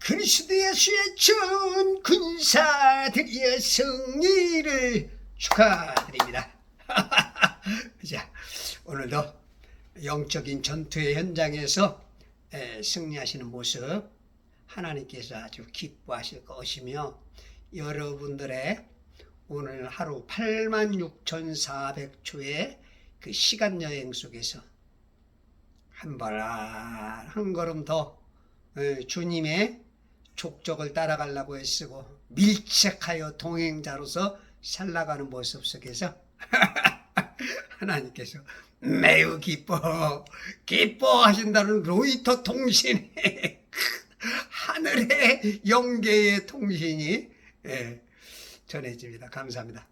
그리스도 예수의 전 군사들의 승리를 축하드립니다. 자, 오늘도 영적인 전투의 현장에서 승리하시는 모습 하나님께서 아주 기뻐하실 것이며, 여러분들의 오늘 하루 86,400초의 그 시간 여행 속에서 한 걸음 더 주님의 족적을 따라가려고 애쓰고 밀착하여 동행자로서 살아가는 모습 속에서 하나님께서 매우 기뻐하신다는 로이터 통신의 하늘의 영계의 통신이 전해집니다. 감사합니다.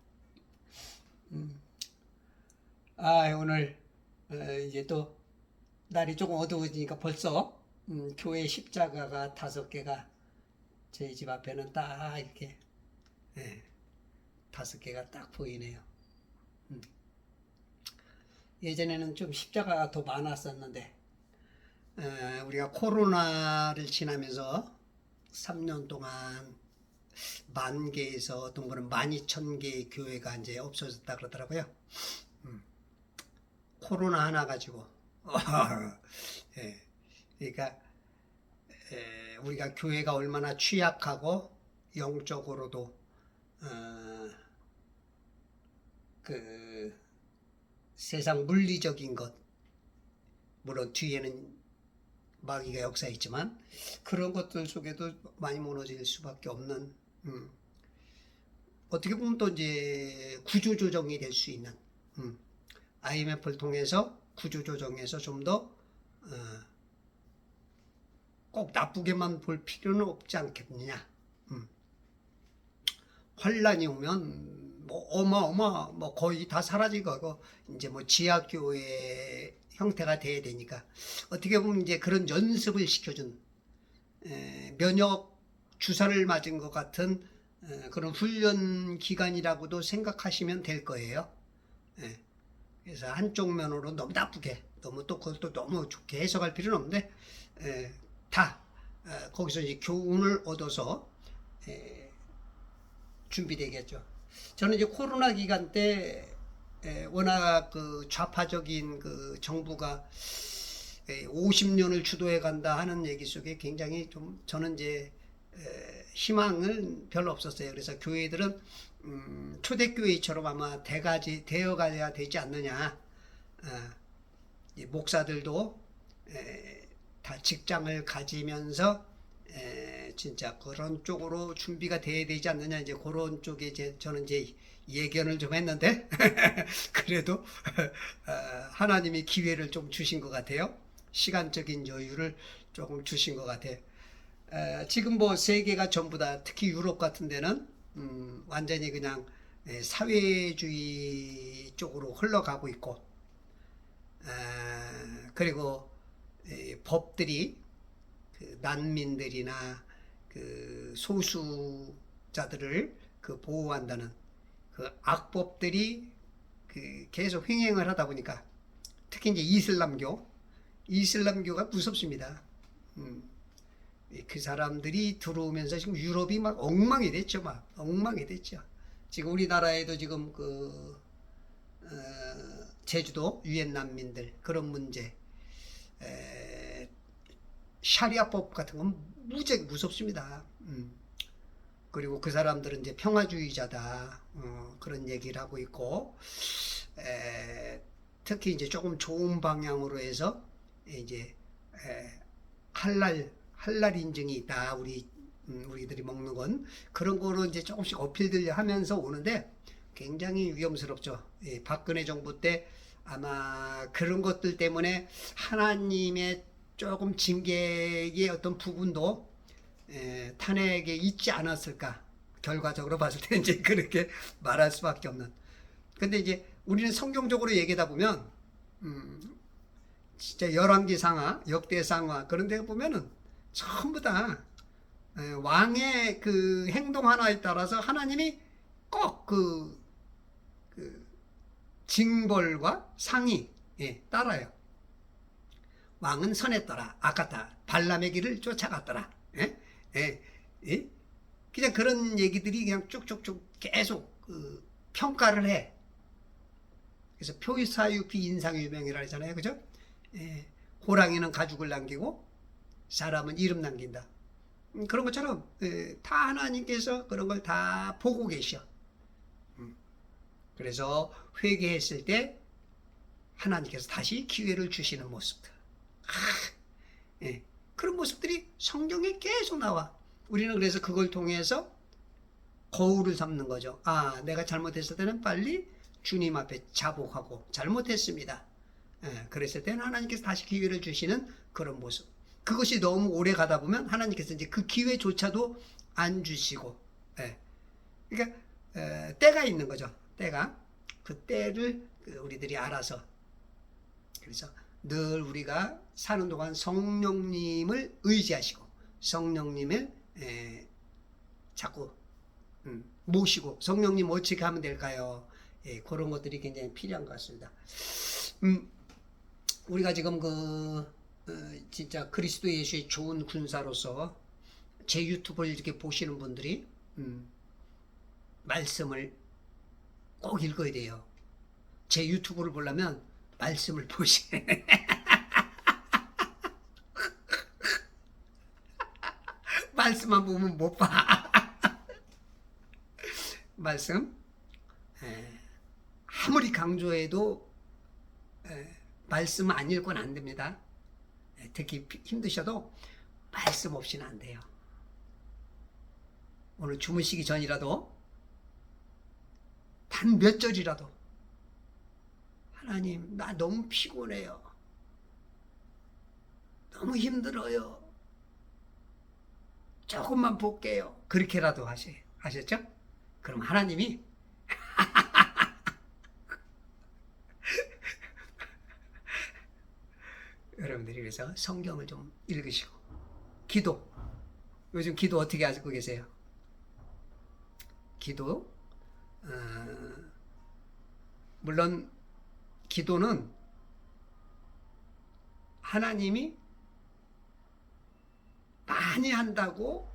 오늘 이제 또 날이 조금 어두워지니까 벌써 교회 십자가가 5개가 저희 집 앞에는 딱 이렇게 5개가 딱 보이네요. 예전에는 좀 십자가가 더 많았었는데 우리가 코로나를 지나면서 3년 동안 10,000개에서 어떤 거는 12,000개의 교회가 이제 없어졌다 그러더라고요. 코로나 하나 가지고 그러니까 우리가 교회가 얼마나 취약하고 영적으로도 그 세상 물리적인 것, 물론 뒤에는 마귀가 역사했지만 그런 것들 속에도 많이 무너질 수밖에 없는, 어떻게 보면 또 이제 구조조정이 될 수 있는, IMF를 통해서 구조조정해서 좀 더 꼭 나쁘게만 볼 필요는 없지 않겠느냐. 환란이 오면 뭐 거의 다 사라지고 이제 뭐 지하교회 형태가 돼야 되니까, 어떻게 보면 이제 그런 연습을 시켜준 면역 주사를 맞은 것 같은 그런 훈련 기간이라고도 생각하시면 될 거예요. 그래서 한쪽 면으로 너무 나쁘게, 너무 또 그것도 너무 좋게 해석할 필요는 없는데 다 거기서 이제 교훈을 얻어서 준비되겠죠. 저는 이제 코로나 기간 때 워낙 그 좌파적인 그 정부가 50년을 주도해 간다 하는 얘기 속에 굉장히 좀 저는 이제 희망은 별로 없었어요. 그래서 교회들은 초대교회처럼 아마 되어가야 되지 않느냐. 목사들도 다 직장을 가지면서 진짜 그런 쪽으로 준비가 돼야 되지 않느냐, 이제 그런 쪽에 저는 이제 예견을 좀 했는데 그래도 하나님이 기회를 좀 주신 것 같아요. 시간적인 여유를 조금 주신 것 같아요. 지금 뭐 세계가 전부 다, 특히 유럽 같은 데는 완전히 그냥 사회주의 쪽으로 흘러가고 있고, 그리고 법들이 그 난민들이나 그 소수자들을 그 보호한다는 그 악법들이 그 계속 횡행을 하다 보니까, 특히 이제 이슬람교가 무섭습니다. 그 사람들이 들어오면서 지금 유럽이 막 엉망이 됐죠. 지금 우리나라에도 지금 그 제주도 유엔 난민들 그런 문제, 샤리아법 같은 건 무지하게 무섭습니다. 그리고 그 사람들은 이제 평화주의자다, 그런 얘기를 하고 있고, 특히 이제 조금 좋은 방향으로 해서 이제 할랄 인증이 있다, 우리들이 먹는 건 그런 거로 이제 조금씩 어필들 하면서 오는데 굉장히 위험스럽죠. 박근혜 정부 때 아마 그런 것들 때문에 하나님의 조금 징계의 어떤 부분도 탄핵에 있지 않았을까. 결과적으로 봤을 때 이제 그렇게 말할 수밖에 없는. 근데 이제 우리는 성경적으로 얘기하다 보면 진짜 열왕기상하, 역대상하 그런 데 보면은 전부 다 왕의 그 행동 하나에 따라서 하나님이 꼭 그 징벌과 상이 따라요. 왕은 선했더라, 악하다, 발람의 길을 쫓아갔더라, 예, 예? 그냥 그런 얘기들이 그냥 쭉쭉쭉 계속 평가를 해. 그래서 표사유피 인상유명이라 하잖아요, 그죠? 예, 호랑이는 가죽을 남기고 사람은 이름 남긴다. 그런 것처럼 다 하나님께서 그런 걸 다 보고 계셔. 그래서 회개했을 때 하나님께서 다시 기회를 주시는 모습들. 예, 그런 모습들이 성경에 계속 나와. 우리는 그래서 그걸 통해서 거울을 삼는 거죠. 아, 내가 잘못했을 때는 빨리 주님 앞에 자복하고 잘못했습니다. 예, 그랬을 때는 하나님께서 다시 기회를 주시는 그런 모습. 그것이 너무 오래 가다 보면 하나님께서 이제 그 기회조차도 안 주시고, 예, 그러니까 때가 있는 거죠. 때가 그 때를 우리들이 알아서. 그래서 늘 우리가 사는 동안 성령님을 의지하시고 성령님을 자꾸 모시고 성령님 어떻게 하면 될까요? 예, 그런 것들이 굉장히 필요한 것 같습니다. 우리가 지금 진짜 그리스도 예수의 좋은 군사로서 제 유튜브를 이렇게 보시는 분들이 말씀을 꼭 읽어야 돼요. 제 유튜브를 보려면 말씀을 보시네. 말씀만 보면 못 봐. 말씀 아무리 강조해도 말씀 안 읽고는 안 됩니다. 특히 힘드셔도 말씀 없이는 안 돼요. 오늘 주무시기 전이라도 단 몇 절이라도 하나님, 나 너무 피곤해요. 너무 힘들어요. 조금만 볼게요. 그렇게라도 하셨죠? 그럼 하나님이 여러분들이 그래서 성경을 좀 읽으시고 기도, 요즘 기도 어떻게 하고 계세요? 기도 물론 기도는 하나님이 많이 한다고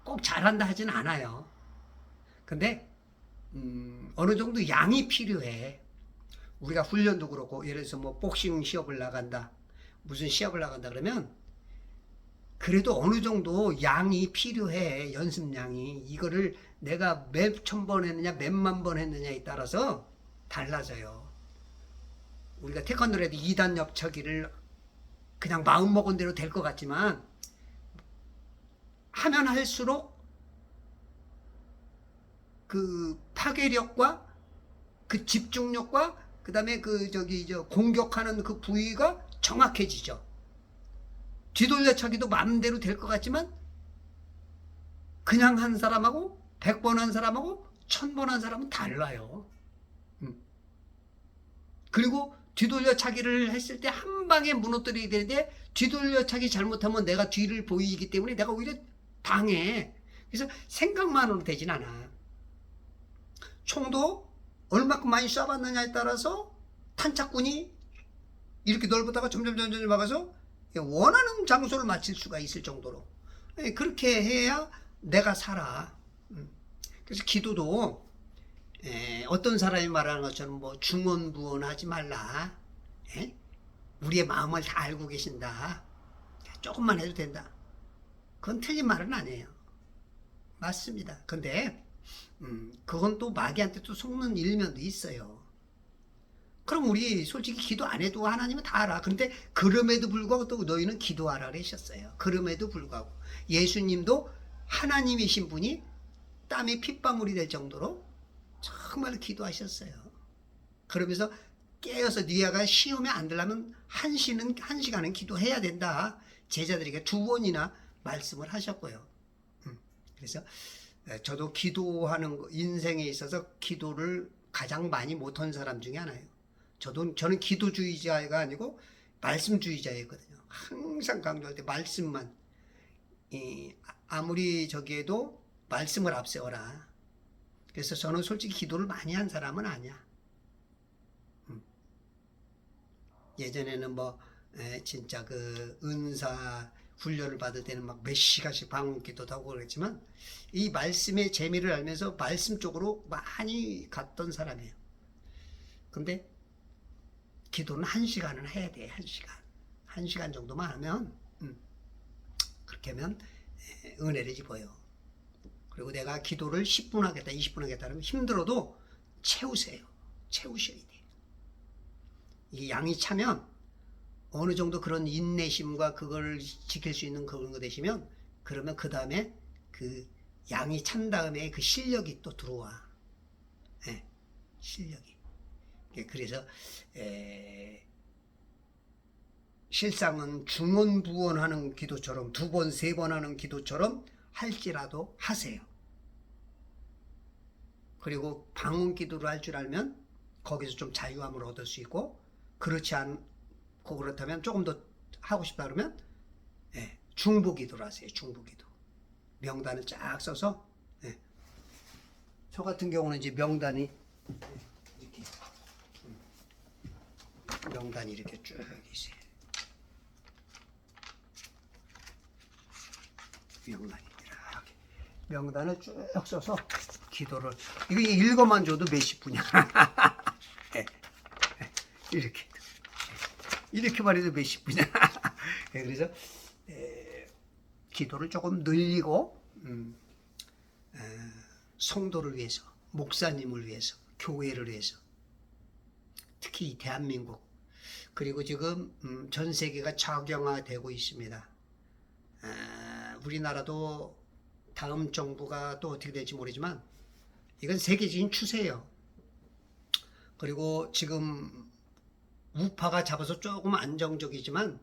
꼭 잘한다 하진 않아요. 근데 어느 정도 양이 필요해. 우리가 훈련도 그렇고 예를 들어서 뭐 복싱 시합을 나간다, 무슨 시합을 나간다 그러면 그래도 어느 정도 양이 필요해. 연습량이. 이거를 내가 몇 천 번 했느냐 몇만 번 했느냐에 따라서 달라져요. 우리가 태권도로 해도 2단 옆차기를 그냥 마음먹은 대로 될 것 같지만 하면 할수록 그 파괴력과 그 집중력과 그 다음에 공격하는 그 부위가 정확해지죠. 뒤돌려차기도 마음대로 될 것 같지만 그냥 한 사람하고 100번 한 사람하고 1000번 한 사람은 달라요. 그리고 뒤돌려차기를 했을 때 한 방에 무너뜨리게 되는데 뒤돌려차기 잘못하면 내가 뒤를 보이기 때문에 내가 오히려 당해. 그래서 생각만으로 되진 않아. 총도 얼마큼 많이 쏴봤느냐에 따라서 탄착군이 이렇게 넓었다가 점점 막아서 원하는 장소를 맞출 수가 있을 정도로 그렇게 해야 내가 살아. 그래서 기도도 어떤 사람이 말하는 것처럼 뭐 중언부언하지 말라. 우리의 마음을 다 알고 계신다. 조금만 해도 된다. 그건 틀린 말은 아니에요. 맞습니다. 근데 그건 또 마귀한테 또 속는 일면도 있어요. 그럼 우리 솔직히 기도 안 해도 하나님은 다 알아. 근데 그럼에도 불구하고 또 너희는 기도하라 그러셨어요. 그럼에도 불구하고 예수님도 하나님이신 분이 땀이 핏방울이 될 정도로 정말 기도하셨어요. 그러면서 깨어서 네가 시험에 안 들려면 한 시간은 기도해야 된다. 제자들에게 2번이나 말씀을 하셨고요. 그래서 저도 기도하는 인생에 있어서 기도를 가장 많이 못한 사람 중에 하나예요. 저는 기도주의자가 아니고 말씀주의자였거든요. 항상 강조할 때 말씀만. 아무리 저기에도 말씀을 앞세워라. 그래서 저는 솔직히 기도를 많이 한 사람은 아니야. 예전에는 진짜 그 은사 훈련을 받을 때는 막 몇 시간씩 방언 기도도 하고 그랬지만 이 말씀의 재미를 알면서 말씀 쪽으로 많이 갔던 사람이에요. 근데 기도는 1시간은 해야 돼. 1시간. 1시간 정도만 하면 그렇게 하면 은혜를 입어요. 그리고 내가 기도를 10분 하겠다, 20분 하겠다 하면 힘들어도 채우세요. 채우셔야 돼. 이 양이 차면 어느 정도 그런 인내심과 그걸 지킬 수 있는 그런 거 되시면 그러면 그 다음에 그 양이 찬 다음에 그 실력이 또 들어와. 네, 실력이. 그래서 실상은 중언부언하는 기도처럼 2번, 3번 하는 기도처럼 할지라도 하세요. 그리고 방언 기도를 할 줄 알면 거기서 좀 자유함을 얻을 수 있고, 그렇지 않고 그렇다면 조금 더 하고 싶다 그러면 중보 기도를 하세요. 중보 기도. 명단을 쫙 써서 저 같은 경우는 이제 명단이 이렇게 명단이 이렇게 쭉 있어요. 명단이 이렇게 명단을 쭉 써서 기도를 이거 읽어만 줘도 몇십 분이야. 이렇게만 해도 몇십 분이야. 그래서 기도를 조금 늘리고 성도를 위해서, 목사님을 위해서, 교회를 위해서, 특히 대한민국 그리고 지금 전 세계가 적용화되고 있습니다. 우리나라도 다음 정부가 또 어떻게 될지 모르지만 이건 세계적인 추세예요. 그리고 지금 우파가 잡아서 조금 안정적이지만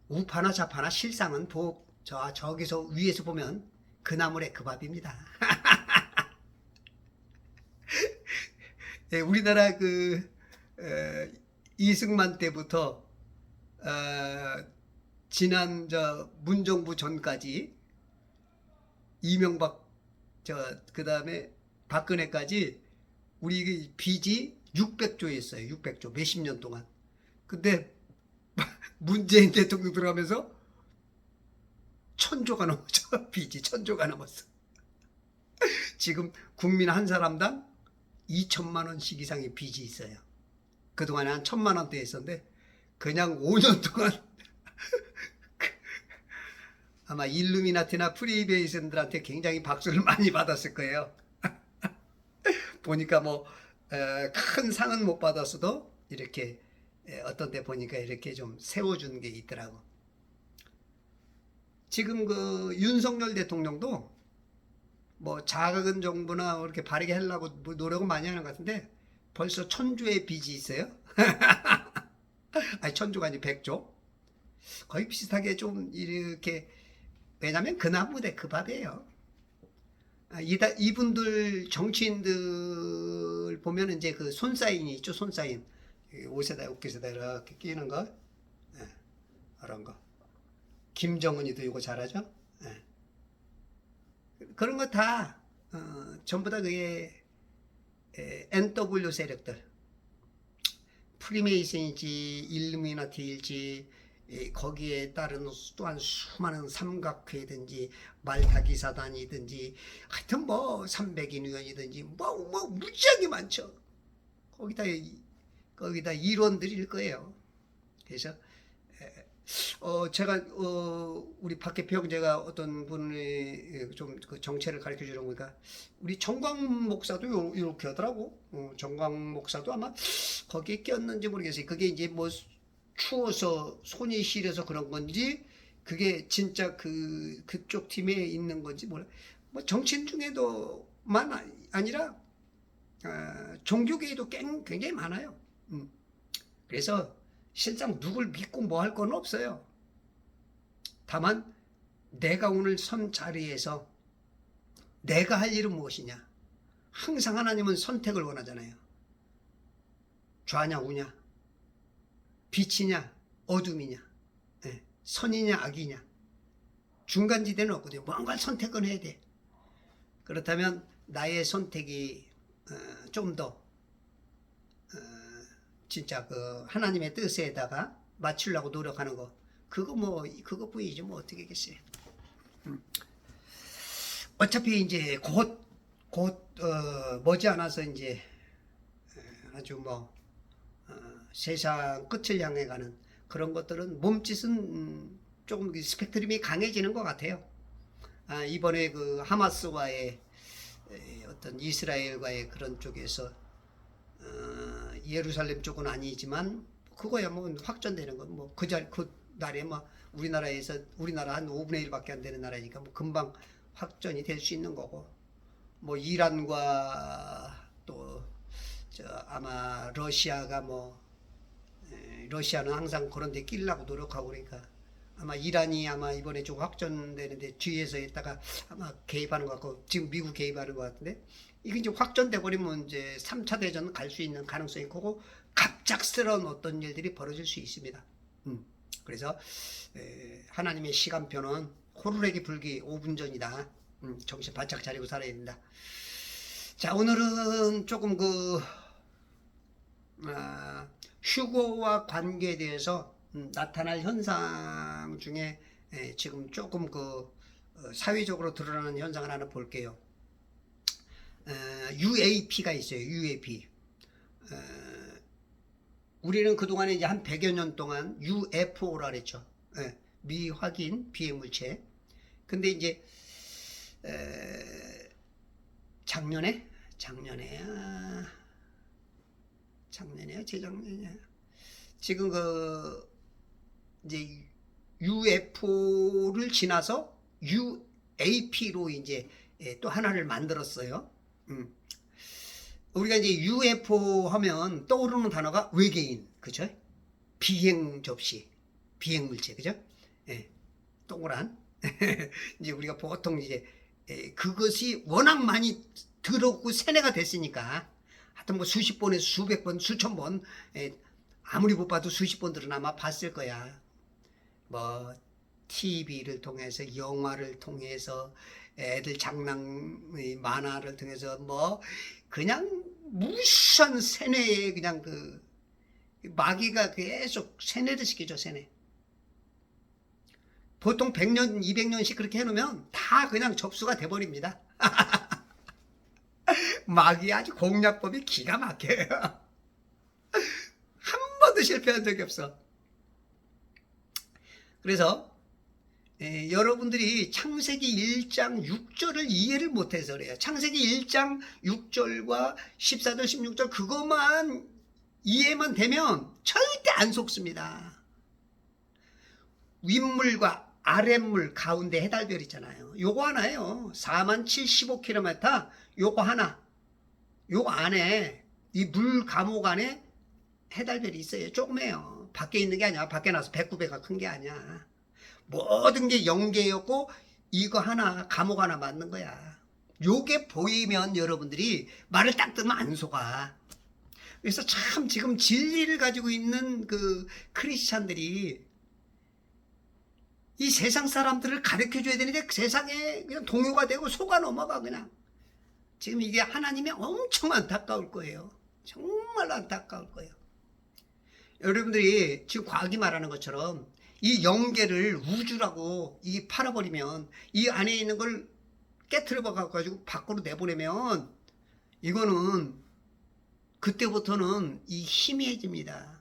우파나 좌파나 실상은 저기서 위에서 보면 그 나물의 그 밥입니다. 네, 우리나라 이승만 때부터 지난 문정부 전까지 이명박 그 다음에 박근혜까지 우리 빚이 600조였어요. 600조 몇십 년 동안. 근데 문재인 대통령 들어가면서 1000조가 넘었죠. 빚이 1000조가 넘었어. 지금 국민 한 사람당 2천만 원씩 이상의 빚이 있어요. 그동안에 한 1000만 원대 있었는데 그냥 5년 동안 아마 일루미나티나 프리베이슨들한테 굉장히 박수를 많이 받았을 거예요. 보니까 뭐 큰 상은 못 받았어도 이렇게 어떤 데 보니까 이렇게 좀 세워준 게 있더라고. 지금 그 윤석열 대통령도 뭐 작은 정부나 이렇게 바르게 하려고 노력은 많이 하는 것 같은데 벌써 1000조의 빚이 있어요. 아니 1000조가 아니 100조. 거의 비슷하게 좀 이렇게, 왜냐면 그 나무대 그 밥이에요. 이분들 정치인들 보면 이제 그 손사인이 있죠. 손사인 옷에다 옷깃에다 이렇게 끼는 거, 그런 거. 김정은이도 이거 잘하죠. 그런 거 다 전부 다 그게 NW 세력들, 프리메이슨일지 일루미나티일지 거기에 따른 또한 수많은 삼각회든지 말타기 사단이든지 하여튼 뭐 300인 의원이든지 뭐 무지하게 많죠. 거기다 일원들일 거예요. 그래서 제가 우리 박계표 형제가 어떤 분이 좀 그 정체를 가르쳐 주는 거니까 우리 정광 목사도 이렇게 하더라고. 정광 목사도 아마 거기에 꼈는지 모르겠어요. 그게 이제 뭐 추워서 손이 시려서 그런 건지 그게 진짜 그쪽 팀에 있는 건지 몰라. 뭐 정치인 중에도만 아니라 종교계에도 굉장히 많아요. 그래서 실상 누굴 믿고 뭐 할 건 없어요. 다만 내가 오늘 선 자리에서 내가 할 일은 무엇이냐. 항상 하나님은 선택을 원하잖아요. 좌냐 우냐, 빛이냐 어둠이냐, 선이냐 악이냐, 중간지대는 없거든요. 뭔가 선택은 해야 돼. 그렇다면 나의 선택이 좀 더 진짜 그 하나님의 뜻에다가 맞추려고 노력하는 거, 그거뿐이지 뭐 어떻게 겠어요. 어차피 이제 곧 머지않아서 이제 아주 뭐 세상 끝을 향해 가는 그런 것들은 몸짓은 조금 스펙트럼이 강해지는 것 같아요. 이번에 그 하마스와의 어떤 이스라엘과의 그런 쪽에서 예루살렘 쪽은 아니지만 그거야 뭐 확전되는 건 뭐 그 날에 뭐 우리나라 한 5분의 1밖에 안 되는 나라니까 뭐 금방 확전이 될 수 있는 거고, 뭐 이란과 또 아마 러시아가 러시아는 항상 그런 데 끼려고 노력하고 그러니까 아마 이란이 아마 이번에 좀 확전되는데 뒤에서 있다가 아마 개입하는 것 같고, 지금 미국 개입하는 것 같은데, 이게 이제 확전돼 버리면 이제 3차 대전 갈 수 있는 가능성이 크고 갑작스러운 어떤 일들이 벌어질 수 있습니다. 그래서 하나님의 시간표는 호루라기 불기 5분 전이다. 정신 바짝 차리고 살아야 된다. 자, 오늘은 조금 휴거와 관계에 대해서 나타날 현상 중에 지금 조금 사회적으로 드러나는 현상을 하나 볼게요. UAP가 있어요. UAP. 우리는 그동안에 이제 한 100여 년 동안 UFO라 그랬죠. 미확인 비행물체. 근데 이제 작년에 재작년에 지금 이제 UFO를 지나서 UAP로 이제 또 하나를 만들었어요. 우리가 이제 UFO 하면 떠오르는 단어가 외계인, 그죠? 비행 접시, 비행 물체, 그죠? 동그란. 이제 우리가 보통 이제 그것이 워낙 많이 들었고 세뇌가 됐으니까 하여튼 뭐 수십 번에서 수백 번, 수천 번, 아무리 못 봐도 수십 번들은 아마 봤을 거야. 뭐 TV를 통해서, 영화를 통해서, 애들 장난 만화를 통해서 뭐 그냥 무수한 세뇌에 그냥 마귀가 계속 세뇌를 시키죠. 세뇌. 보통 100년, 200년씩 그렇게 해놓으면 다 그냥 접수가 돼버립니다. 마귀 아주 공략법이 기가 막혀요. 한 번도 실패한 적이 없어. 그래서 여러분들이 창세기 1장 6절을 이해를 못해서 그래요. 창세기 1장 6절과 14절 16절 그것만 이해만 되면 절대 안 속습니다. 윗물과 아랫물 가운데 해달별 있잖아요. 요거 하나예요. 4075km 요거 하나. 요거 안에 이 물 감옥 안에 해달별이 있어요. 조그매요. 밖에 있는 게 아니야. 밖에 나서 109배가 큰 게 아니야. 모든 게 영계였고 이거 하나 감옥 하나 맞는 거야. 요게 보이면 여러분들이 말을 딱 들으면 안 속아. 그래서 참 지금 진리를 가지고 있는 크리스찬들이 이 세상 사람들을 가르쳐 줘야 되는데 세상에 그냥 동요가 되고 속아 넘어가 그냥. 지금 이게 하나님이 엄청 안타까울 거예요. 정말 안타까울 거예요. 여러분들이 지금 과학이 말하는 것처럼 이 영계를 우주라고 팔아버리면 이 안에 있는 걸 깨트려 가지고 밖으로 내보내면 이거는 그때부터는 이 희미해집니다.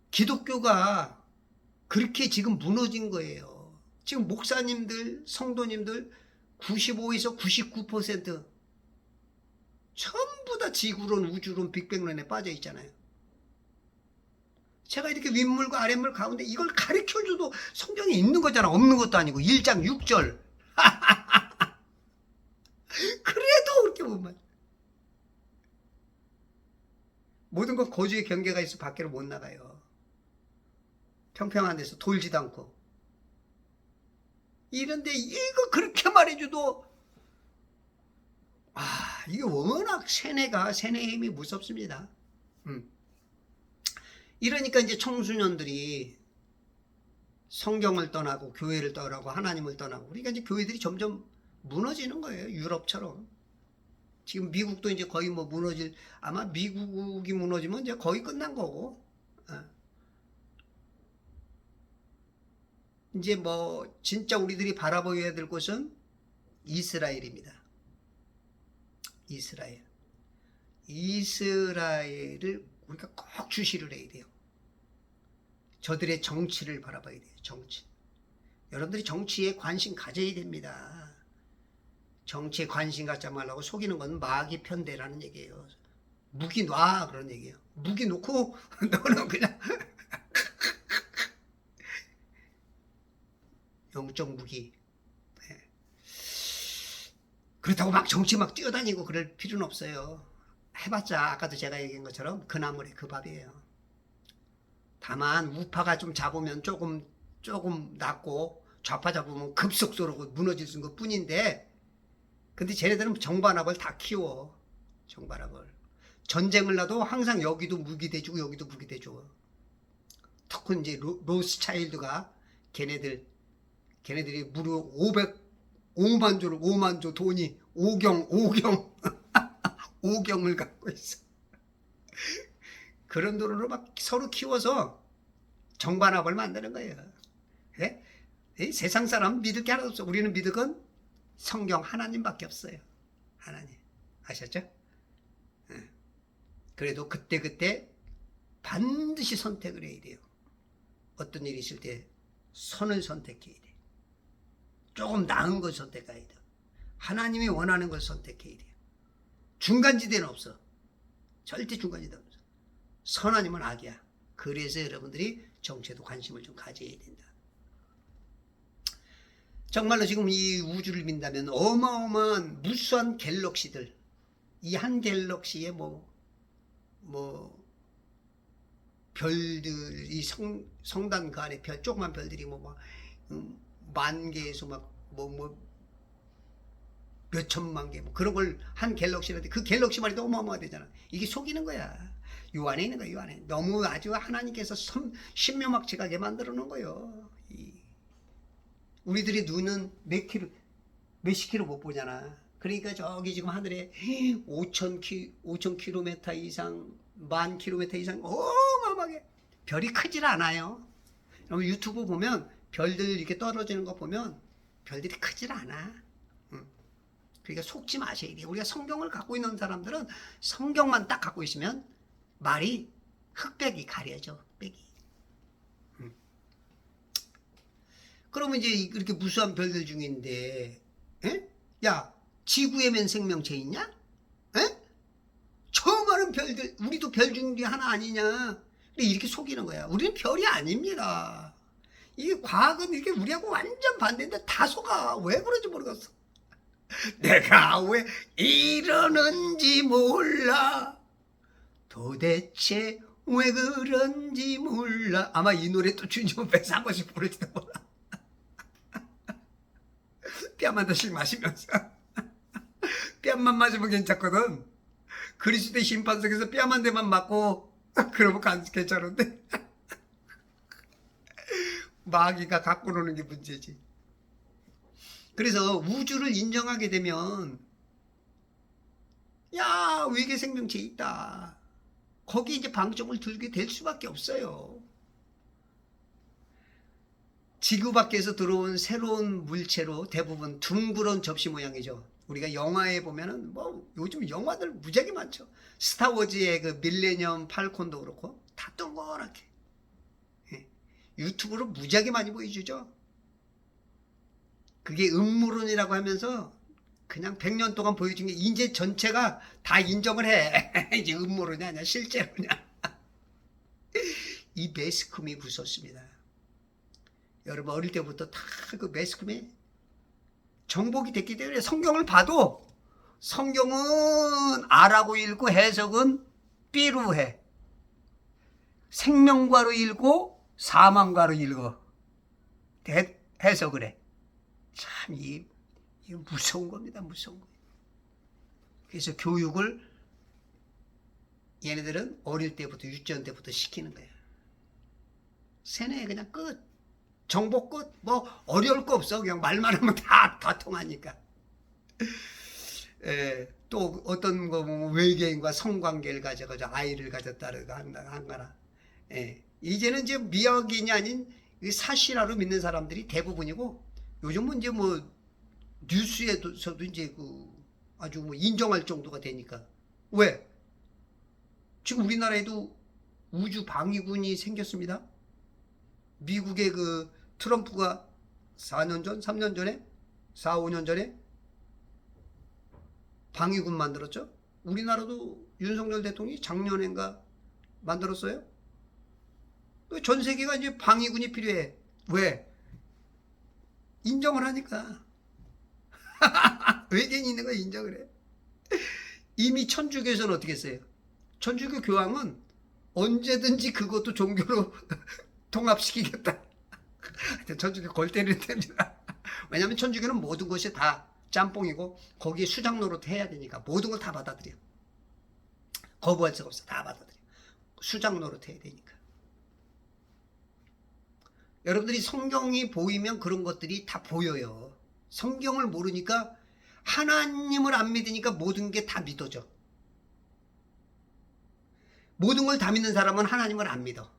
기독교가 그렇게 지금 무너진 거예요. 지금 목사님들, 성도님들 95에서 99% 전부 다 지구론, 우주론, 빅뱅론에 빠져 있잖아요. 제가 이렇게 윗물과 아랫물 가운데 이걸 가르쳐줘도 성경에 있는 거잖아. 없는 것도 아니고 1장 6절 그래도 그렇게 보면 모든 건 거주의 경계가 있어 밖으로 못 나가요. 평평한 데서 돌지도 않고. 이런데 이거 그렇게 말해줘도 이게 워낙 세뇌의 힘이 무섭습니다. 이러니까 이제 청소년들이 성경을 떠나고 교회를 떠나고 하나님을 떠나고 그러니까 이제 교회들이 점점 무너지는 거예요. 유럽처럼. 지금 미국도 이제 거의 아마 미국이 무너지면 이제 거의 끝난 거고. 이제 뭐 진짜 우리들이 바라보아야 될 곳은 이스라엘입니다. 이스라엘을 우리가 꼭 주시를 해야 돼요. 저들의 정치를 바라봐야 돼요. 정치. 여러분들이 정치에 관심 가져야 됩니다. 정치에 관심 갖지 말라고 속이는 건 마귀 편대라는 얘기예요. 무기 놔 그런 얘기예요. 무기 놓고 너는 그냥 영적 무기. 네. 그렇다고 막 정치 막 뛰어다니고 그럴 필요는 없어요. 해봤자 아까도 제가 얘기한 것처럼 그 나물에 그 밥이에요. 다만 우파가 좀 잡으면 조금 낮고 좌파 잡으면 급속도로 무너질 수 있는 것 뿐인데, 근데 쟤네들은 정반합을 다 키워. 정반합을. 전쟁을 나도 항상 여기도 무기 대주고 여기도 무기 대줘. 특히 이제 로스차일드가 걔네들이 무려 5만 조 돈이 오경 오경을 갖고 있어. 그런 돈으로 막 서로 키워서 정반합을 만드는 거예요. 네? 세상 사람 믿을 게 하나도 없어. 우리는 믿을 건 성경 하나님밖에 없어요. 하나님. 아셨죠? 네. 그래도 그때 반드시 선택을 해야 돼요. 어떤 일이 있을 때 선을 선택해야 돼. 조금 나은 걸 선택해야 돼. 하나님이 원하는 걸 선택해야 돼요. 중간지대는 없어. 절대 중간지대 없어. 선 아니면 악이야. 그래서 여러분들이 정치에도 관심을 좀 가져야 된다. 정말로 지금 이 우주를 민다면 어마어마한 무수한 갤럭시들, 이 한 갤럭시에 별들, 이 성단 그 안에 조그만 별들이 만 개에서 몇 천만 개, 그런 걸 한 갤럭시라는데 그 갤럭시만 해도 어마어마하대잖아. 이게 속이는 거야. 요 안에 있는 거야, 요 안에. 너무 아주 하나님께서 신묘막측하게 만들어 놓은 거예요. 우리들이 눈은 몇십 킬로 못 보잖아. 그러니까 저기 지금 하늘에 5천 킬로미터 이상, 10,000킬로미터 이상 어마어마하게 별이 크질 않아요. 여러분 유튜브 보면 별들 이렇게 떨어지는 거 보면 별들이 크질 않아. 그러니까 속지 마셔야 돼요. 우리가 성경을 갖고 있는 사람들은 성경만 딱 갖고 있으면 말이 흑백이 가려져. 흑백이. 그러면 이제 이렇게 무수한 별들 중인데, 에? 야, 지구에면 생명체 있냐? 에? 저 많은 별들, 우리도 별 중에 하나 아니냐? 근데 이렇게 속이는 거야. 우리는 별이 아닙니다. 이게 과학은 이게 우리하고 완전 반대인데 다 속아. 왜 그런지 모르겠어. 내가 왜 이러는지 몰라. 도대체 왜 그런지 몰라. 아마 이 노래 또 주님 앞에서 한 번씩 부를지도 몰라. 뺨 한 대씩 마시면서. 뺨만 맞으면 괜찮거든. 그리스도의 심판석에서 뺨 한 대만 맞고 그러면 괜찮은데 마귀가 갖고 노는 게 문제지. 그래서 우주를 인정하게 되면 야, 외계 생명체 있다. 거기 이제 방점을 들게 될 수밖에 없어요. 지구 밖에서 들어온 새로운 물체로 대부분 둥그런 접시 모양이죠. 우리가 영화에 보면은 요즘 영화들 무지하게 많죠. 스타워즈의 그 밀레니엄 팔콘도 그렇고 다 동그랗게. 예. 유튜브로 무지하게 많이 보여주죠. 그게 음모론이라고 하면서 그냥 100년 동안 보여준 게 이제 전체가 다 인정을 해. 이제 음모론이 아니야, 실제로냐. 이 매스컴이 무섭습니다. 여러분 어릴 때부터 다 그 매스컴에 정복이 됐기 때문에 성경을 봐도 성경은 R하고 읽고 해석은 B로 해. 생명과로 읽고 사망과로 읽어. 해석을 해. 참 이게 무서운 겁니다. 무서운 거예요. 그래서 교육을 얘네들은 어릴 때부터 유치원 때부터 시키는 거예요. 세뇌 그냥 끝. 정보 끝. 어려울 거 없어. 그냥 말만 하면 다 통하니까. 또 어떤 거 보면 외계인과 성관계를 가져가지고 아이를 가졌다가 한거나. 이제는 이제 미역인이 아닌 이 사실화로 믿는 사람들이 대부분이고, 요즘은 이제 뭐 뉴스에서도 이제 그 아주 뭐 인정할 정도가 되니까. 왜? 지금 우리나라에도 우주 방위군이 생겼습니다. 미국의 그 트럼프가 4년 전, 3년 전에, 4, 5년 전에 방위군 만들었죠. 우리나라도 윤석열 대통령이 작년인가 만들었어요. 전 세계가 이제 방위군이 필요해. 왜? 인정을 하니까. 외계인이 있는 거 인정을 해. 이미 천주교에서는 어떻게 했어요? 천주교 교황은 언제든지 그것도 종교로 통합시키겠다. 천주교 골 때리는 됩니다. 왜냐하면 천주교는 모든 것이 다 짬뽕이고 거기에 수장 노릇 해야 되니까 모든 걸 다 받아들여. 거부할 수가 없어. 다 받아들여. 수장 노릇 해야 되니까. 여러분들이 성경이 보이면 그런 것들이 다 보여요. 성경을 모르니까, 하나님을 안 믿으니까 모든 게 다 믿어져. 모든 걸 다 믿는 사람은 하나님을 안 믿어.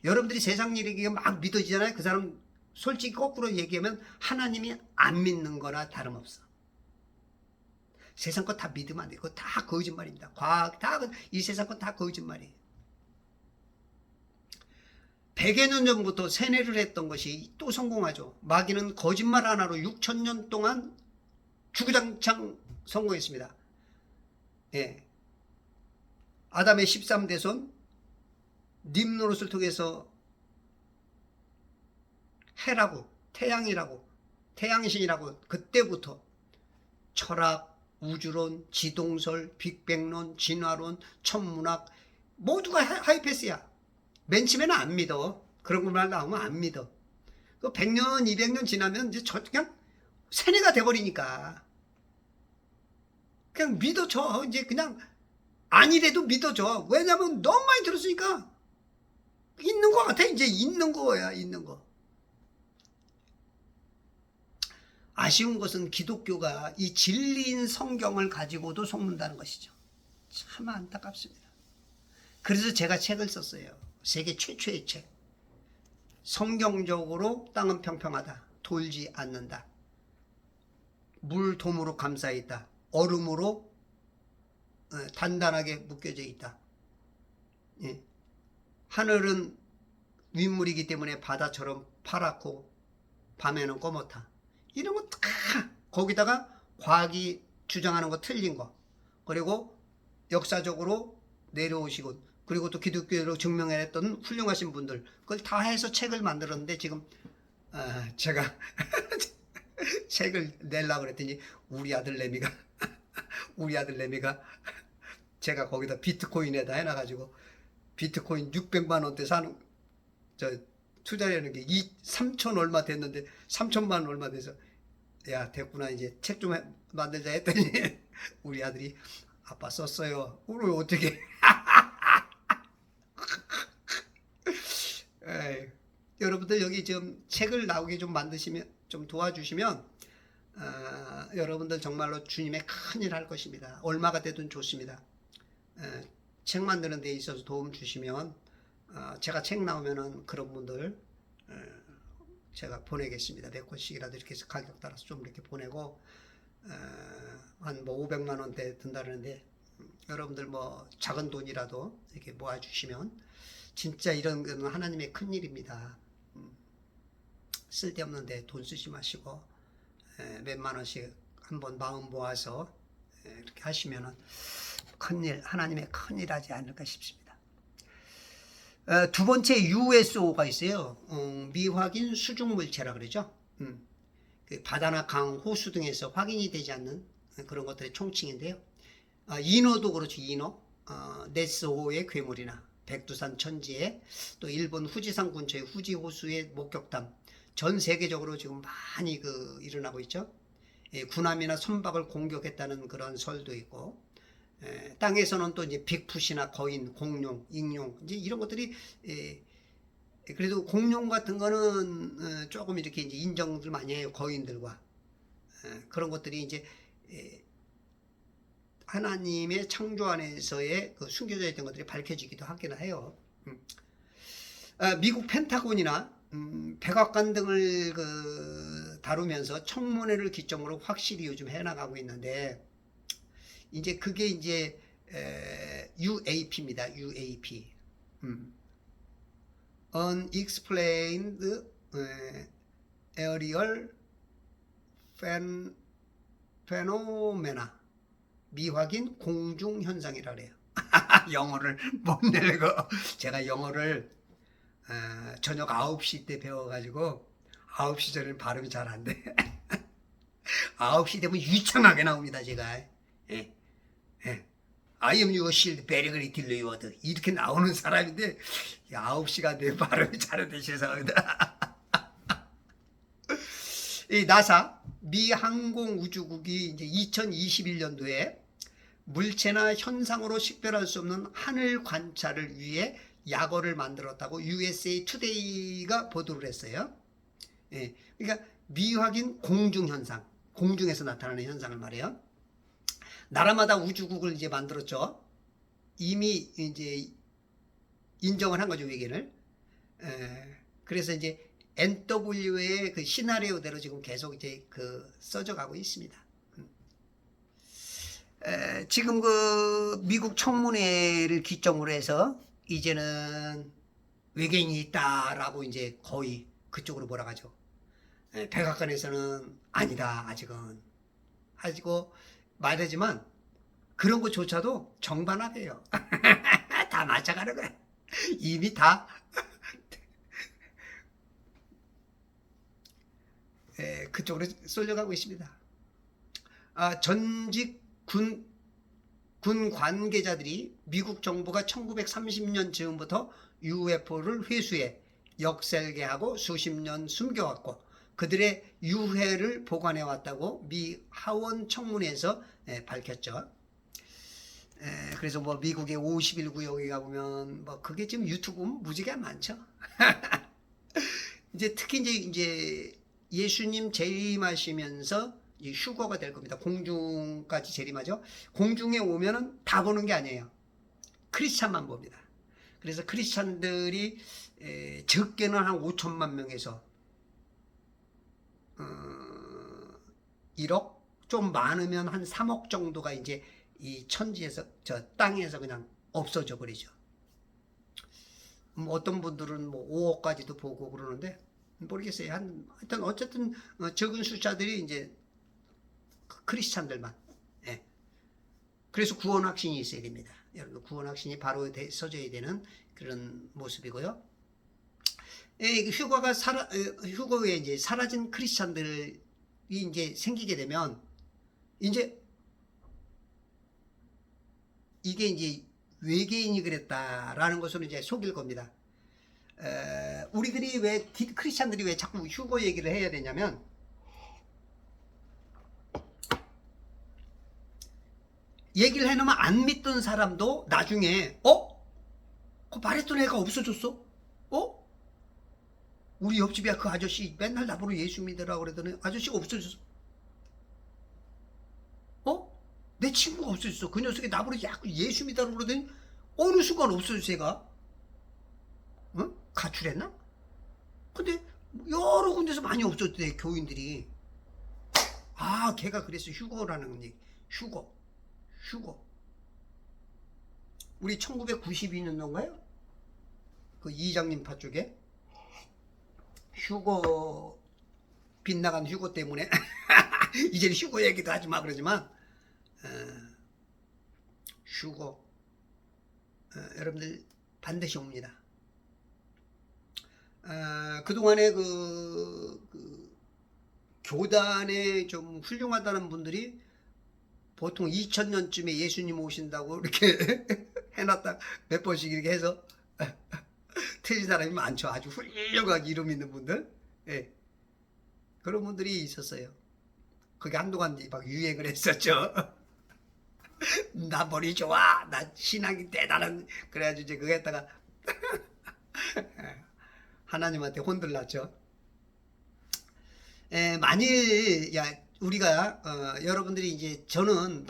여러분들이 세상 일이 막 믿어지잖아요. 그 사람 솔직히 거꾸로 얘기하면 하나님이 안 믿는 거나 다름없어. 세상 거 다 믿으면 안 돼. 그거 다 거짓말입니다. 과학 다, 이 세상 거 다 거짓말이에요. 100여 년 전부터 세뇌를 했던 것이 또 성공하죠. 마귀는 거짓말 하나로 6,000년 동안 주구장창 성공했습니다. 예. 아담의 13대손 님노릇을 통해서 해라고, 태양이라고, 태양신이라고, 그때부터 철학, 우주론, 지동설, 빅뱅론, 진화론, 천문학 모두가 하이패스야. 맨 처음에는 안 믿어. 그런 것만 나오면 안 믿어. 그 100년, 200년 지나면 이제 그냥 세뇌가 돼버리니까 그냥 믿어줘. 이제 그냥 아니래도 믿어줘. 왜냐면 너무 많이 들었으니까. 있는 거 같아. 이제 있는 거야. 있는 거. 아쉬운 것은 기독교가 이 진리인 성경을 가지고도 속는다는 것이죠. 참 안타깝습니다. 그래서 제가 책을 썼어요. 세계 최초의 책. 성경적으로 땅은 평평하다. 돌지 않는다. 물돔으로 감싸 있다. 얼음으로 단단하게 묶여져 있다. 예. 하늘은 윗물이기 때문에 바다처럼 파랗고 밤에는 검었다. 이런 거 다 거기다가 과학이 주장하는 거 틀린 거, 그리고 역사적으로 내려오시고, 그리고 또 기독교로 증명해냈던 훌륭하신 분들, 그걸 다 해서 책을 만들었는데 지금 제가 책을 내려고 그랬더니 우리 아들 레미가 제가 거기다 비트코인에다 해놔가지고 비트코인 600만 원대 사는 투자하는 게 3천 얼마 됐는데 3천만 원 얼마 돼서, 야 됐구나 이제 책 좀 만들자 했더니 우리 아들이 아빠 썼어요. 오늘 어떻게 여러분들 여기 좀 책을 나오게 좀 만드시면, 좀 도와주시면 여러분들 정말로 주님의 큰일 할 것입니다. 얼마가 되든 좋습니다. 책 만드는 데 있어서 도움 주시면 제가 책 나오면은 그런 분들 제가 보내겠습니다. 몇 권씩이라도 이렇게 해서 가격 따라서 좀 이렇게 보내고, 한 뭐 500만 원대 든다는데 여러분들 뭐 작은 돈이라도 이렇게 모아주시면 진짜 이런 건 하나님의 큰 일입니다. 쓸데없는데 돈 쓰지 마시고 몇만 원씩 한번 마음 모아서 이렇게 하시면은 큰일, 하나님의 큰일 하지 않을까 싶습니다. 두 번째 USO가 있어요. 미확인 수중물체라 그러죠. 그 바다나 강, 호수 등에서 확인이 되지 않는 그런 것들의 총칭인데요. 인어도 그렇죠. 인어, 네스호의 괴물이나 백두산 천지에, 또 일본 후지산 근처의 후지 호수의 목격담, 전 세계적으로 지금 많이 일어나고 있죠. 군함이나 선박을 공격했다는 그런 설도 있고, 땅에서는 또 이제 빅풋이나 거인, 공룡, 익룡, 이제 이런 것들이, 그래도 공룡 같은 거는 조금 이렇게 이제 인정들 많이 해요. 거인들과 그런 것들이 이제 하나님의 창조 안에서의 그 숨겨져 있던 것들이 밝혀지기도 하긴 해요. 미국 펜타곤이나 백악관 등을 다루면서 청문회를 기점으로 확실히 요즘 해나가고 있는데, 이제 그게 이제 UAP입니다. UAP. Unexplained Aerial Phenomena. 미확인 공중 현상이라 그래요. 영어를 못 내고 제가 영어를 저녁 9시 때 배워가지고 9시 전에는 발음이 잘 안 돼. 9시 되면 유창하게 나옵니다, 제가. 예. 예. I am your shield, very great delivered. 이렇게 나오는 사람인데 9시가 내 발음이 잘 안 돼, 죄송합니다. 이 나사 미 항공우주국이 이제 2021년도에 물체나 현상으로 식별할 수 없는 하늘 관찰을 위해 약어를 만들었다고 USA Today가 보도를 했어요. 예, 그러니까 미확인 공중 현상, 공중에서 나타나는 현상을 말해요. 나라마다 우주국을 이제 만들었죠. 이미 이제 인정을 한 거죠, 외계인을. 그래서 이제 NW의 그 시나리오대로 지금 계속 이제 써져 가고 있습니다. 지금 미국 청문회를 기점으로 해서 이제는 외계인이 있다라고 이제 거의 그쪽으로 몰아가죠. 백악관에서는 아니다, 아직은. 하고 말하지만 그런 것조차도 정반합이에요. 다 맞아가는 거야. 이미 다 그쪽으로 쏠려가고 있습니다. 전직 군 관계자들이 미국 정부가 1930년 즈음부터 UFO를 회수해 역설계하고 수십 년 숨겨왔고 그들의 유해를 보관해왔다고 미 하원 청문회에서 밝혔죠. 그래서 뭐 미국의 51구역에 가보면 뭐 그게 지금 유튜브 무지개 많죠. 이제 특히 이제 예수님 재림하시면서 휴거가 될 겁니다. 공중까지 재림하죠. 공중에 오면은 다 보는 게 아니에요. 크리스찬만 봅니다. 그래서 크리스찬들이 적게는 한 5천만 명에서 1억, 좀 많으면 한 3억 정도가 이제 이 천지에서, 저 땅에서 그냥 없어져 버리죠. 어떤 분들은 뭐 5억까지도 보고 그러는데 모르겠어요. 하여튼 어쨌든 적은 숫자들이 이제 크리스찬들만. 예. 그래서 구원 확신이 있어야 됩니다. 여러분, 구원 확신이 바로 서져야 되는 그런 모습이고요. 휴거에 이제 사라진 크리스찬들이 이제 생기게 되면 이제 이게 이제 외계인이 그랬다라는 것으로 이제 속일 겁니다. 우리들이 크리스찬들이 왜 자꾸 휴거 얘기를 해야 되냐면, 얘기를 해놓으면 안 믿던 사람도 나중에 그 말했던 애가 없어졌어? 우리 옆집이야 그 아저씨 맨날 나보고 예수 믿으라고 그러더니 아저씨가 없어졌어. 내 친구가 없어졌어. 그 녀석이 나보고 자꾸 예수 믿으라고 그러더니 어느 순간 없어졌어 얘가. 가출했나? 근데 여러 군데서 많이 없어졌대, 교인들이. 걔가 그래서 휴거라는 얘기. 휴거. 우리 1992년도인가요? 그 이장님 파 쪽에 휴거, 빗나간 휴거 때문에 이제는 휴거 얘기도 하지 마 그러지만 휴거 여러분들 반드시 옵니다. 그동안에 교단에 좀 훌륭하다는 분들이 보통 2000년쯤에 예수님 오신다고 이렇게 해놨다 몇 번씩 이렇게 해서 틀린 사람이 많죠. 아주 훌륭하게 이름 있는 분들. 예. 그런 분들이 있었어요. 그게 한동안 막 유행을 했었죠. 나 머리 좋아. 나 신앙이 대단한. 그래가지고 이제 그거 했다가 하나님한테 혼들났죠. 만일 우리가 여러분들이 이제 저는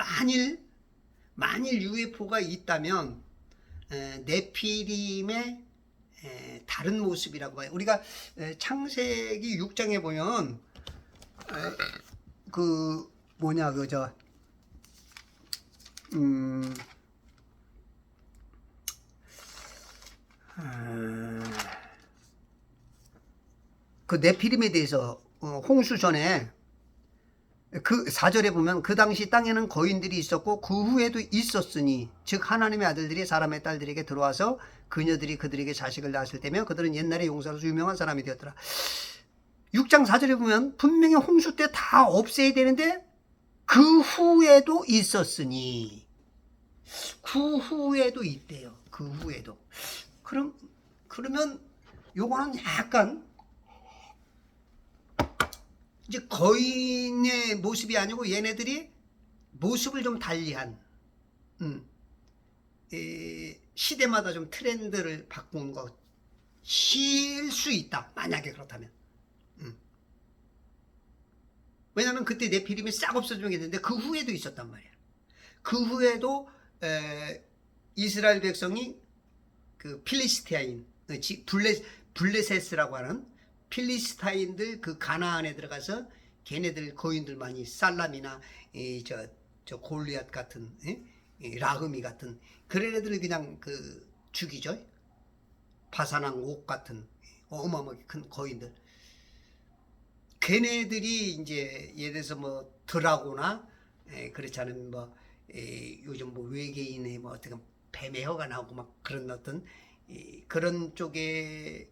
만일 UFO가 있다면 네피림의 다른 모습이라고 봐요. 우리가 창세기 6장에 보면 그 뭐냐 그저 그 네피림에 대해서 홍수 전에 그 4절에 보면 그 당시 땅에는 거인들이 있었고 그 후에도 있었으니 즉 하나님의 아들들이 사람의 딸들에게 들어와서 그녀들이 그들에게 자식을 낳았을 때며 그들은 옛날에 용사로서 유명한 사람이 되었더라. 6장 4절에 보면 분명히 홍수 때 다 없애야 되는데 그 후에도 있었으니 그 후에도 있대요. 그 후에도. 그러면 요거는 약간 이제 거인의 모습이 아니고 얘네들이 모습을 좀 달리한 시대마다 좀 트렌드를 바꾼 것일 수 있다. 만약에 그렇다면. 왜냐하면 그때 네피림이 싹 없어지면 했는데 그 후에도 있었단 말이야. 그 후에도 이스라엘 백성이 그 필리스티아인 블레셋이라고 하는 필리스타인들 그 가나안에 들어가서 걔네들 거인들 많이 살람이나 저 골리앗 같은 라흐미 같은 그런 애들을 그냥 그 죽이죠. 바사랑 옥 같은 어마어마하게 큰 거인들. 걔네들이 이제 예를 들어서 뭐 드라고나 그렇지 않으면 뭐 요즘 뭐 외계인의 뭐 어떻게 뱀의 혀가 나오고 막 그런 어떤 그런 쪽에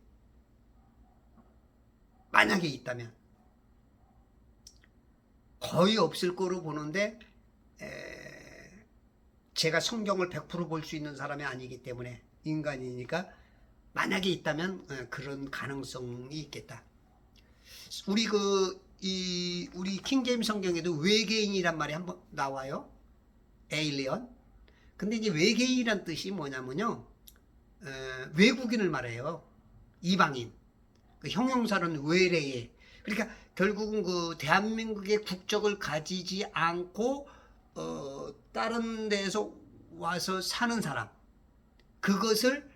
만약에 있다면 거의 없을 거로 보는데 제가 성경을 100% 볼 수 있는 사람이 아니기 때문에 인간이니까 만약에 있다면 그런 가능성이 있겠다. 우리 우리 킹제임스 성경에도 외계인이란 말이 한번 나와요. 에일리언. 근데 이제 외계인이란 뜻이 뭐냐면요. 외국인을 말해요. 이방인. 그 형용사는 외래에. 그러니까 결국은 그 대한민국의 국적을 가지지 않고 다른 데서 와서 사는 사람. 그것을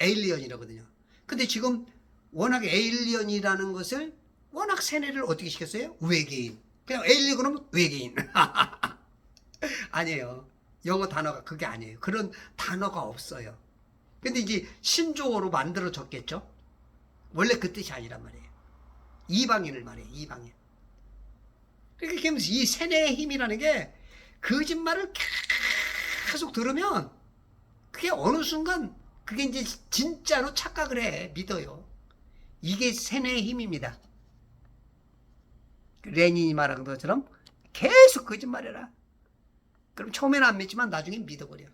에일리언이라거든요. 근데 지금 워낙 에일리언이라는 것을 워낙 세뇌를 어떻게 시켰어요? 외계인. 그냥 에일리언 그러면 외계인. 아니에요. 영어 단어가 그게 아니에요. 그런 단어가 없어요. 근데 이제 신조어로 만들어졌겠죠? 원래 그 뜻이 아니란 말이에요. 이방인을 말해요. 이방인. 그러니까 이 세뇌의 힘이라는 게 거짓말을 계속 들으면 그게 어느 순간 그게 이제 진짜로 착각을 해. 믿어요. 이게 세뇌의 힘입니다. 레닌이 말한 것처럼 계속 거짓말해라. 그럼 처음에는 안 믿지만 나중에 믿어버려.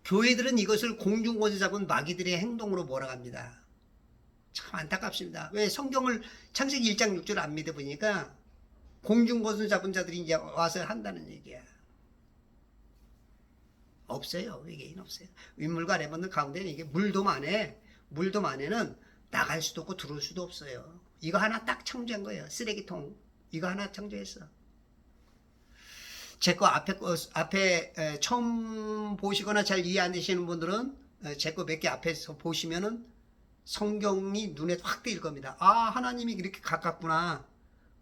교회들은 이것을 공중권세 잡은 마귀들의 행동으로 몰아갑니다. 참 안타깝습니다. 왜 성경을 창세기 1장 6절 안 믿어보니까 공중권세 잡은 자들이 이제 와서 한다는 얘기야. 없어요. 외계인 없어요. 윗물과 아랫물 가운데 이게 물도 많네. 물도 많에는 나갈 수도 없고 들어올 수도 없어요. 이거 하나 딱 창조한 거예요. 쓰레기통. 이거 하나 창조했어. 제 거 앞에 처음 보시거나 잘 이해 안 되시는 분들은 제 거 몇 개 앞에서 보시면은 성경이 눈에 확 띄일 겁니다. 아, 하나님이 이렇게 가깝구나.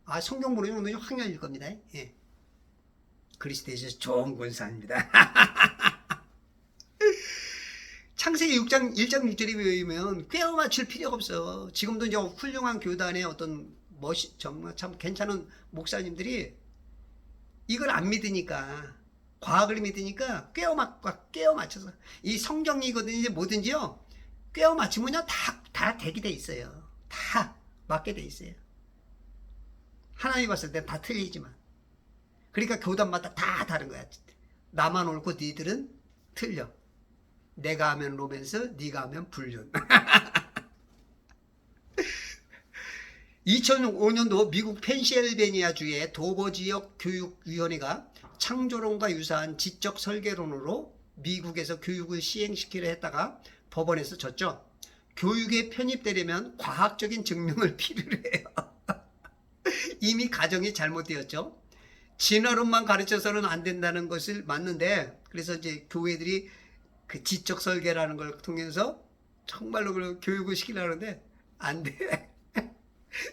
아, 성경 보면 눈이 확 열릴 겁니다. 예. 그리스도에서 좋은 권사입니다. 창세기 6장 1장 6절에 보면 꿰어 맞출 필요가 없어. 지금도 이제 훌륭한 교단의 어떤 정말 참 괜찮은 목사님들이 이걸 안 믿으니까, 과학을 믿으니까 꿰어 맞춰서 이 성경이거든요. 이제 뭐든지요 꿰어 맞추면요 다 되게 돼 있어요. 다 맞게 돼 있어요. 하나님이 봤을 때 다 틀리지만. 그러니까 교단마다 다 다른 거야. 나만 옳고 니들은 틀려. 내가 하면 로맨스, 네가 하면 불륜. 2005년도 미국 펜실베니아주의 도버 지역 교육위원회가 창조론과 유사한 지적 설계론으로 미국에서 교육을 시행시키려 했다가 법원에서 졌죠. 교육에 편입되려면 과학적인 증명을 필요로 해요. 이미 가정이 잘못되었죠. 진화론만 가르쳐서는 안 된다는 것을 맞는데, 그래서 이제 교회들이 그 지적 설계라는 걸 통해서 정말로 그 교육을 시키려는데 안 돼.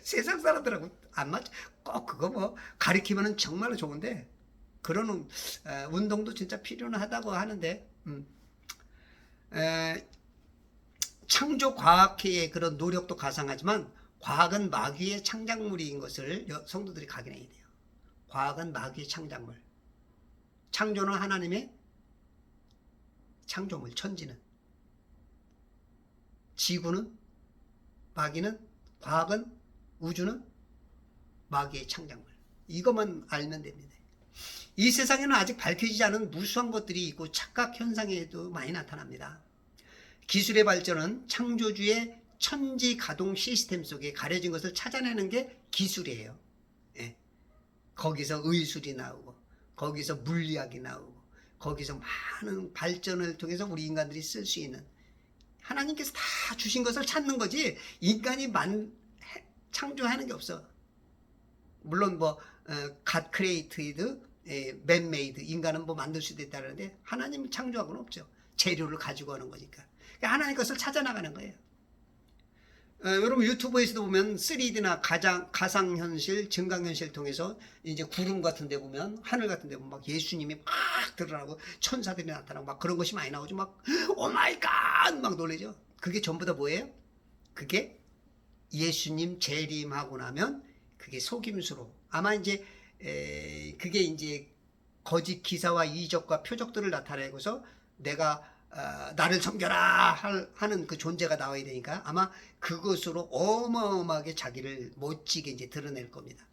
세상 사람들하고 안 맞죠. 꼭 그거 뭐 가리키면은 정말로 좋은데 그런 운동도 진짜 필요는 하다고 하는데 창조 과학회의 그런 노력도 가상하지만 과학은 마귀의 창작물인 것을 성도들이 각인해야 돼요. 과학은 마귀의 창작물. 창조는 하나님의 창조물, 천지는. 지구는, 마귀는, 과학은, 우주는 마귀의 창작물. 이것만 알면 됩니다. 이 세상에는 아직 밝혀지지 않은 무수한 것들이 있고 착각 현상에도 많이 나타납니다. 기술의 발전은 창조주의 천지 가동 시스템 속에 가려진 것을 찾아내는 게 기술이에요. 예. 거기서 의술이 나오고 거기서 물리학이 나오고 거기서 많은 발전을 통해서 우리 인간들이 쓸 수 있는 하나님께서 다 주신 것을 찾는 거지 인간이 창조하는 게 없어. 물론 뭐 God created, man made, 인간은 뭐 만들 수도 있다는데 하나님은 창조하고는 없죠. 재료를 가지고 하는 거니까. 그러니까 하나님 것을 찾아나가는 거예요. 여러분 유튜브에서도 보면 3D나 가상현실, 증강현실 통해서 이제 구름 같은 데 보면 하늘 같은 데 보면 막 예수님이 막 드러나고 천사들이 나타나고 막 그런 것이 많이 나오죠. 막 오마이갓 막 놀라죠. 그게 전부 다 뭐예요? 그게 예수님 재림하고 나면 그게 속임수로 아마 이제 그게 이제 거짓 기사와 이적과 표적들을 나타내고서 내가 나를 섬겨라 하는 그 존재가 나와야 되니까 아마 그것으로 어마어마하게 자기를 멋지게 이제 드러낼 겁니다.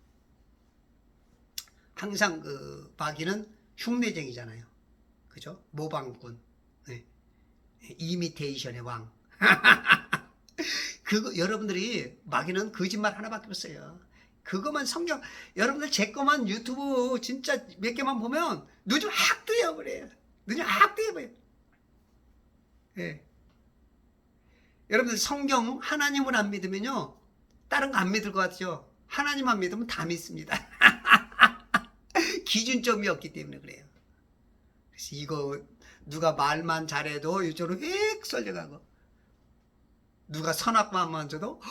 항상 그 마귀는 흉내쟁이잖아요. 그죠? 모방꾼. 네. 이미테이션의 왕. 그거 여러분들이 마귀는 거짓말 하나밖에 없어요. 그거만 성경 여러분들 제 거만 유튜브 진짜 몇 개만 보면 눈 좀 확 뜨여버려요. 눈이 확 뜨여버려요. 예. 여러분들 성경 하나님을 안 믿으면요 다른 거 안 믿을 것 같죠. 하나님만 믿으면 다 믿습니다. 기준점이 없기 때문에 그래요. 그래서 이거 누가 말만 잘해도 이쪽으로 휙 쏠려가고 누가 선악과만 줘도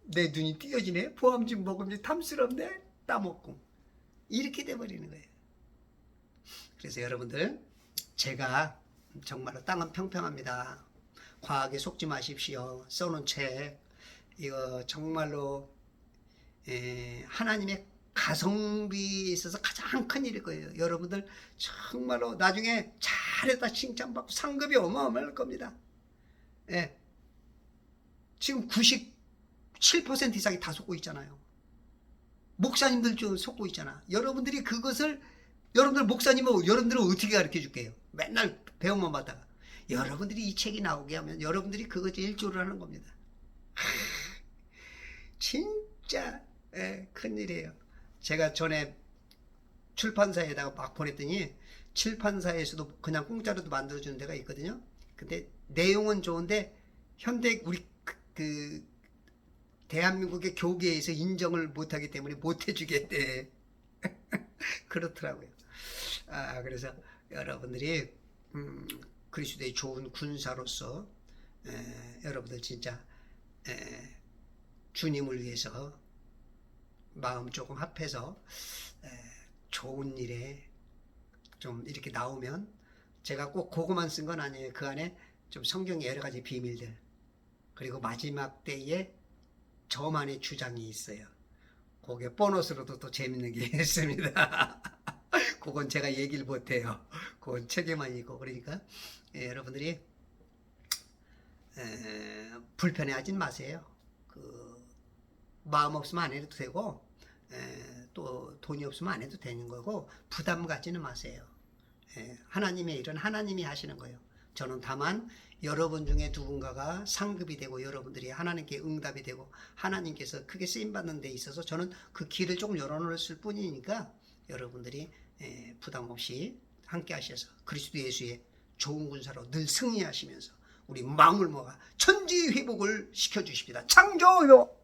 내 눈이 띄어지네. 보암진 먹음진 탐스럽네. 따먹고 이렇게 돼버리는 거예요. 그래서 여러분들 제가 정말로 땅은 평평합니다. 과학에 속지 마십시오. 써놓은 책 이거 정말로 하나님의 가성비에 있어서 가장 큰 일일 거예요. 여러분들 정말로 나중에 잘했다 칭찬받고 상급이 어마어마할 겁니다. 예. 지금 97% 이상이 다 속고 있잖아요. 목사님들 좀 속고 있잖아. 여러분들이 그것을 여러분들 목사님은 여러분들은 어떻게 가르쳐 줄게요? 맨날 배움만 받다가 여러분들이 이 책이 나오게 하면 여러분들이 그것 일조를 하는 겁니다. 진짜 큰일이에요. 제가 전에 출판사에다가 막 보냈더니 출판사에서도 그냥 공짜로도 만들어주는 데가 있거든요. 근데 내용은 좋은데 현대 우리 그 대한민국의 교계에서 인정을 못하기 때문에 못해주겠대. 그렇더라고요. 그래서 여러분들이 그리스도의 좋은 군사로서 여러분들 진짜 주님을 위해서 마음 조금 합해서 좋은 일에 좀 이렇게 나오면 제가 꼭 그거만 쓴 건 아니에요. 그 안에 좀 성경의 여러 가지 비밀들 그리고 마지막 때에 저만의 주장이 있어요. 그게 보너스로도 또 재밌는 게 있습니다. 그건 제가 얘기를 못해요. 그건 책에만 있고 그러니까 여러분들이 불편해하진 마세요. 그 마음 없으면 안 해도 되고 또 돈이 없으면 안 해도 되는 거고 부담 갖지는 마세요. 하나님의 일은 하나님이 하시는 거예요. 저는 다만 여러분 중에 누군가가 상급이 되고 여러분들이 하나님께 응답이 되고 하나님께서 크게 쓰임받는 데 있어서 저는 그 길을 조금 열어놓았을 뿐이니까 여러분들이 부담 없이 함께 하셔서 그리스도 예수의 좋은 군사로 늘 승리하시면서 우리 마음을 모아 천지 회복을 시켜주십니다. 창조 회복!